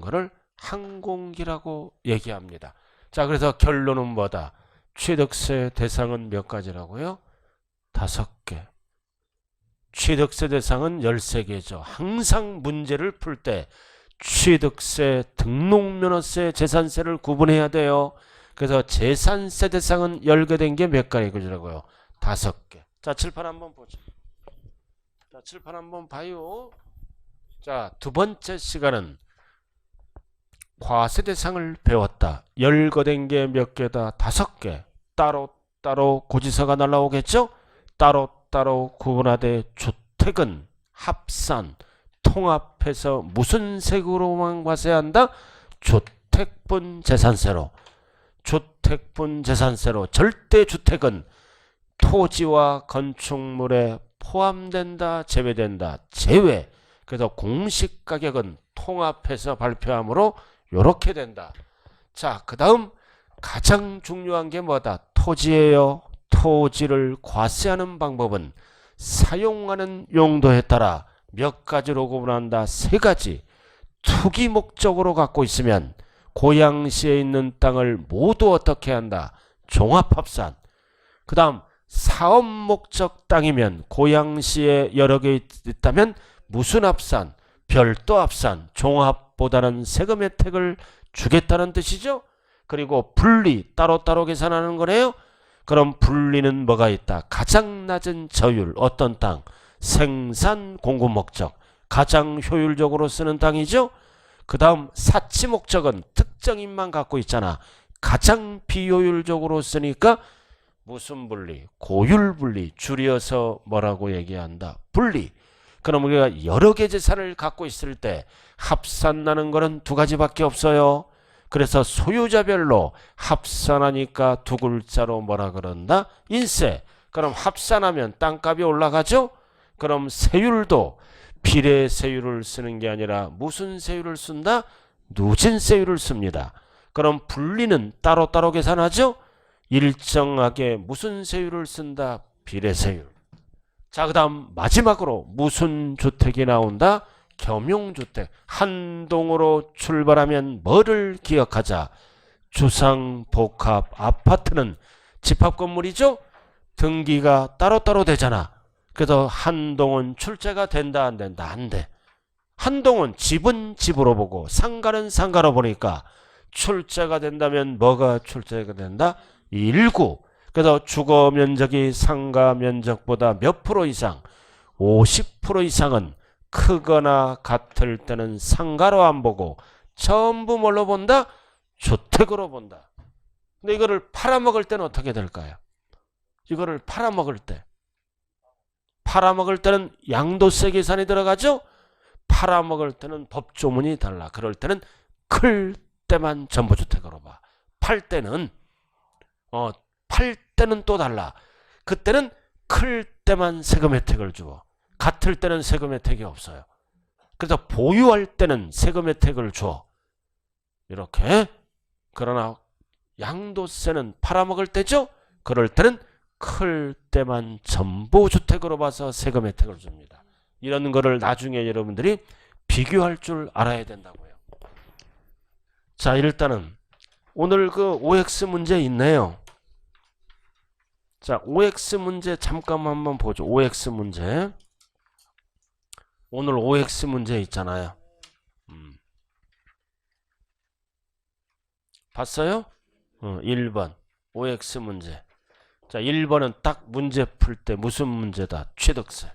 거를 항공기라고 얘기합니다. 자, 그래서 결론은 뭐다? 취득세 대상은 몇 가지라고요? 5개. 취득세 대상은 13개죠. 항상 문제를 풀 때 취득세, 등록면허세, 재산세를 구분해야 돼요. 그래서 재산세 대상은 10개 된 게 몇 가지라고요? 5개. 자, 칠판 한번 보죠. 자, 칠판 한번 봐요. 자, 두 번째 시간은 과세 대상을 배웠다. 10개 된 게 몇 개다? 5개. 따로따로 고지서가 날라오겠죠? 따로따로 구분하되 주택은 합산, 통합해서 무슨 세금으로만 과세한다? 주택분 재산세로. 주택분 재산세로. 절대 주택은 토지와 건축물에 포함된다, 제외된다. 제외. 그래서 공시 가격은 통합해서 발표하므로 이렇게 된다. 자, 그 다음 가장 중요한 게 뭐다? 토지예요. 토지를 과세하는 방법은 사용하는 용도에 따라 몇 가지로 구분한다? 3가지. 투기 목적으로 갖고 있으면 고양시에 있는 땅을 모두 어떻게 한다? 종합합산. 그 다음 사업 목적 땅이면 고양시에 여러 개 있다면 무슨 합산, 별도 합산, 종합보다는 세금 혜택을 주겠다는 뜻이죠. 그리고 분리 따로따로 계산하는 거네요. 그럼 분리는 뭐가 있다? 가장 낮은 저율 어떤 땅? 생산 공급 목적 가장 효율적으로 쓰는 땅이죠. 그 다음 사치 목적은 특정인만 갖고 있잖아. 가장 비효율적으로 쓰니까 무슨 분리? 고율 분리. 줄여서 뭐라고 얘기한다? 분리. 그럼 우리가 여러 개 재산을 갖고 있을 때 합산나는 거는 두 가지밖에 없어요. 그래서 소유자별로 합산하니까 두 글자로 뭐라 그런다? 인세. 그럼 합산하면 땅값이 올라가죠? 그럼 세율도 비례 세율을 쓰는 게 아니라 무슨 세율을 쓴다? 누진세율을 씁니다. 그럼 분리는 따로따로 계산하죠? 일정하게 무슨 세율을 쓴다? 비례세율. 자, 그 다음 마지막으로 무슨 주택이 나온다? 겸용주택. 한 동으로 출발하면 뭐를 기억하자? 주상복합 아파트는 집합건물이죠? 등기가 따로따로 되잖아. 그래서 한 동은 출제가 된다 안 된다? 안 돼. 한 동은 집은 집으로 보고 상가는 상가로 보니까 출제가 된다면 뭐가 출제가 된다? 일구. 그래서 주거 면적이 상가 면적보다 몇 프로 이상? 50% 이상은 크거나 같을 때는 상가로 안 보고 전부 뭘로 본다? 주택으로 본다. 근데 이거를 팔아먹을 때는 어떻게 될까요? 이거를 팔아먹을 때는 양도세 계산이 들어가죠? 팔아먹을 때는 법조문이 달라. 그럴 때는 클 때만 전부주택으로 봐. 팔 때는 또 달라. 그때는 클 때만 세금 혜택을 주어. 같을 때는 세금 혜택이 없어요. 그래서 보유할 때는 세금 혜택을 줘. 이렇게. 그러나 양도세는 팔아먹을 때죠? 그럴 때는 클 때만 전부 주택으로 봐서 세금 혜택을 줍니다. 이런 거를 나중에 여러분들이 비교할 줄 알아야 된다고요. 자, 일단은 오늘 그 OX 문제 있네요. 자, OX 문제 잠깐만 한번 보죠. OX 문제. 오늘 OX 문제 있잖아요. 봤어요? 1번 OX 문제. 자, 1번은 딱 문제 풀 때 무슨 문제다? 취득세.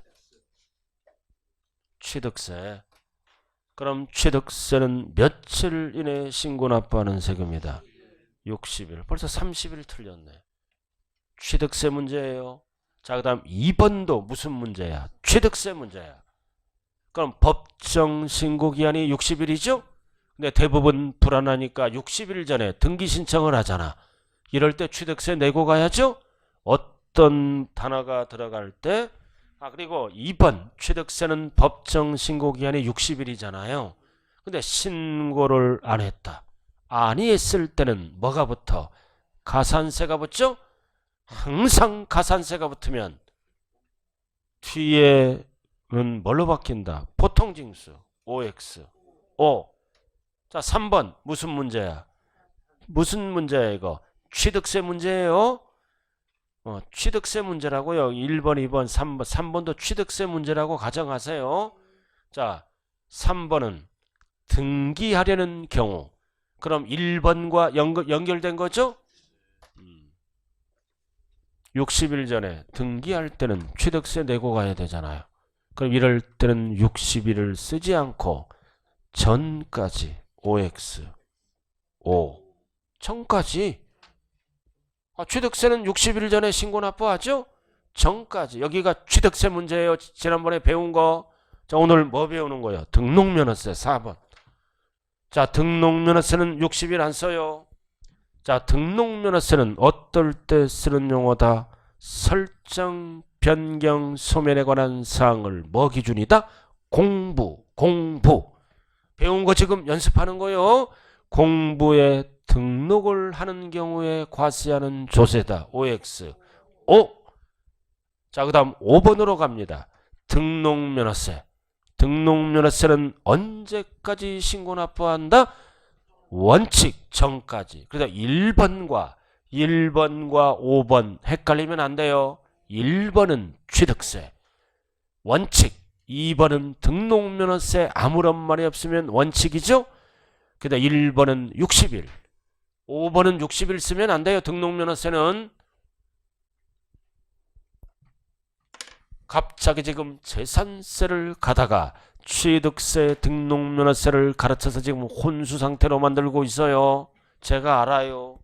그럼 취득세는 며칠 이내에 신고 납부하는 세금이다? 60일. 벌써 30일 틀렸네. 취득세 문제예요. 자, 그 다음 2번도 무슨 문제야? 취득세 문제야. 그럼 법정 신고 기한이 60일이죠? 근데 대부분 불안하니까 60일 전에 등기 신청을 하잖아. 이럴 때 취득세 내고 가야죠? 어떤 단어가 들어갈 때? 그리고 2번 취득세는 법정 신고 기한이 60일이잖아요. 근데 신고를 안 했다. 아니 했을 때는 뭐가 붙어? 가산세가 붙죠? 항상 가산세가 붙으면 뒤에는 뭘로 바뀐다? 보통징수 OX. 자, 3번 무슨 문제야? 무슨 문제야 이거? 취득세 문제예요. 취득세 문제라고요. 1번, 2번, 3번. 3번도 취득세 문제라고 가정하세요. 자, 3번은 등기하려는 경우. 그럼 1번과 연결된 거죠? 60일 전에 등기할 때는 취득세 내고 가야 되잖아요. 그럼 이럴 때는 60일을 쓰지 않고 전까지 OX. 전까지. 취득세는 60일 전에 신고 납부하죠? 전까지. 여기가 취득세 문제예요. 지난번에 배운 거. 자, 오늘 뭐 배우는 거예요? 등록면허세 4번. 자, 등록면허세는 60일 안 써요. 자, 등록면허세는 어떨 때 쓰는 용어다? 설정, 변경, 소멸에 관한 사항을 뭐 기준이다? 공부. 배운 거 지금 연습하는 거요. 공부에 등록을 하는 경우에 과세하는 조세다. OX. 자, 그 다음 5번으로 갑니다. 등록면허세. 등록면허세는 언제까지 신고 납부한다? 원칙 전까지. 그래서 1번과 5번 헷갈리면 안 돼요. 1번은 취득세 원칙, 2번은 등록면허세 아무런 말이 없으면 원칙이죠. 그다음 1번은 60일, 5번은 60일 쓰면 안 돼요. 등록면허세는. 갑자기 지금 재산세를 가다가 취득세, 등록면허세를 가르쳐서 지금 혼수 상태로 만들고 있어요. 제가 알아요.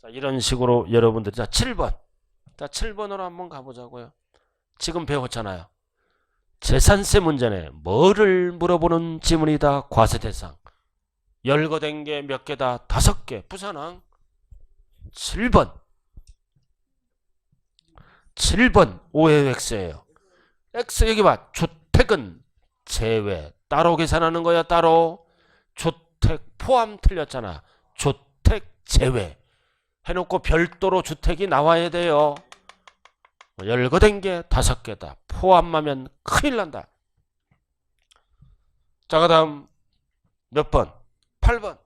자, 이런 식으로 여러분들, 자 7번, 자 7번으로 한번 가보자고요. 지금 배웠잖아요. 재산세 문제네. 뭐를 물어보는 지문이다. 과세대상. 열거된 게 몇 개다? 5개. 부산항. 7번. 7번 오해 X예요. X 여기 봐. 주택은 제외. 따로 계산하는 거야. 따로. 주택 포함 틀렸잖아. 주택 제외. 해놓고 별도로 주택이 나와야 돼요. 열거된 게 5개다. 포함하면 큰일 난다. 자, 그 다음 몇 번? 8번.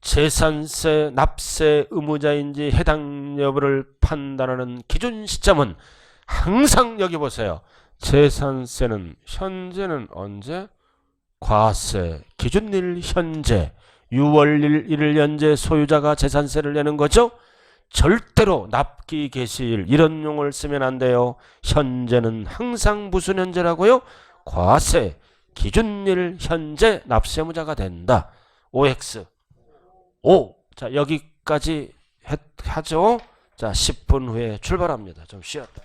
재산세 납세 의무자인지 해당 여부를 판단하는 기준 시점은 항상 여기 보세요. 재산세는 현재는 언제? 과세 기준일 현재 6월 1일 현재 소유자가 재산세를 내는 거죠. 절대로 납기 개시일 이런 용어를 쓰면 안 돼요. 현재는 항상 무슨 현재라고요? 과세 기준일 현재 납세의무자가 된다. OX 5. 자, 여기까지 하죠. 자, 10분 후에 출발합니다. 좀 쉬었다.